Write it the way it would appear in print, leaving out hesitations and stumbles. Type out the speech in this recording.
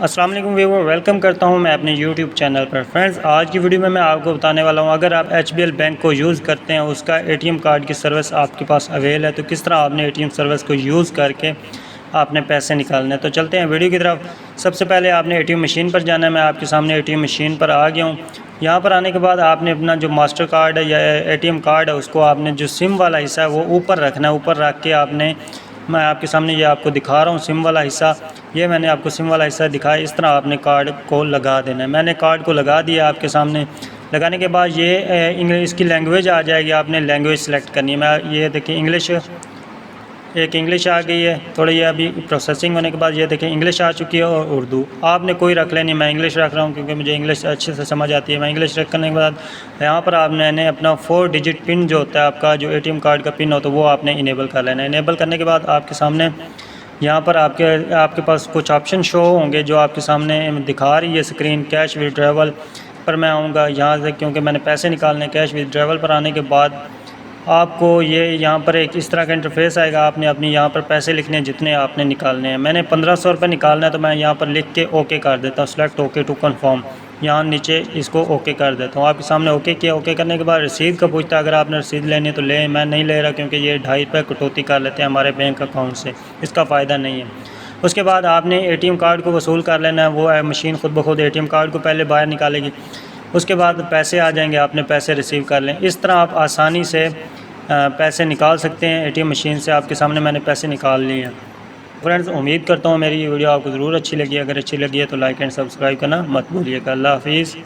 अस्सलाम वालेकुम viewer, welcome करता हूं मैं अपने YouTube चैनल पर। फ्रेंड्स, आज की वीडियो में मैं आपको बताने वाला हूं, अगर आप HBL बैंक को यूज़ करते हैं, उसका ATM कार्ड की सर्विस आपके पास अवेल है, तो किस तरह आपने ATM सर्विस को यूज़ करके आपने पैसे निकालने। तो चलते हैं वीडियो की तरफ। सबसे पहले आपने ATM मशीन पर जाना है। मैं आपके सामने ATM मशीन पर आ गया हूँ। यहाँ पर आने के बाद आपने अपना जो मास्टर कार्ड है या ATM कार्ड है, उसको आपने जो सिम वाला हिस्सा है वो ऊपर रखना है। ऊपर रख के आपने, मैं आपके सामने ये आपको दिखा रहा हूँ सिम वाला हिस्सा, ये मैंने आपको सिम वाला हिस्सा दिखाया। इस तरह आपने कार्ड को लगा देना है। मैंने कार्ड को लगा दिया आपके सामने। लगाने के बाद ये इंग्लिश की लैंग्वेज आ जाएगी, आपने लैंग्वेज सेलेक्ट करनी है। मैं ये देखिए इंग्लिश, एक इंग्लिश आ गई है। थोड़ी ये अभी प्रोसेसिंग होने के बाद ये देखिए इंग्लिश आ चुकी है और उर्दू आपने कोई रख लेनी। मैं इंग्लिश रख रहा हूँ क्योंकि मुझे इंग्लिश अच्छे से समझ आती है। मैं इंग्लिश रखने के बाद यहाँ पर आपने अपना 4 डिजिट पिन जो होता है, आपका जो ATM कार्ड का पिन होता है, वो आपने इनेबल कर लेना है। इनेबल करने के बाद आपके सामने यहाँ पर आपके पास कुछ ऑप्शन शो होंगे जो आपके सामने दिखा रही है स्क्रीन। कैश विड्रॉवल पर मैं आऊँगा यहाँ से, क्योंकि मैंने पैसे निकालने। कैश विड्रॉवल पर आने के बाद आपको ये यहाँ पर एक इस तरह का इंटरफेस आएगा। आपने अपनी यहाँ पर पैसे लिखने हैं जितने आपने निकालने हैं। मैंने 1500 रुपये निकालना है, तो मैं यहाँ पर लिख के ओके कर देता हूँ। सेलेक्ट ओके टू कन्फर्म, यहाँ नीचे इसको ओके कर देता हूँ। आपके सामने ओके किया। ओके करने के बाद रसीद का पूछता है, अगर आपने रसीद लेनी है तो ले। मैं नहीं ले रहा क्योंकि ये 2.5 रुपये कटौती कर लेते हैं हमारे बैंक अकाउंट से, इसका फ़ायदा नहीं है। उसके बाद आपने ATM कार्ड को वसूल कर लेना है। वो मशीन खुद ब खुद ATM कार्ड को पहले बाहर निकालेगी, उसके बाद पैसे आ जाएंगे, आपने पैसे रिसीव कर लें। इस तरह आप आसानी से पैसे निकाल सकते हैं ATM मशीन से। आपके सामने मैंने पैसे निकाल लिए हैं। फ्रेंड्स, उम्मीद करता हूँ मेरी ये वीडियो आपको ज़रूर अच्छी लगी। अगर अच्छी लगी है तो लाइक एंड सब्सक्राइब करना मत भूलिएगा। अल्लाह हाफिज़।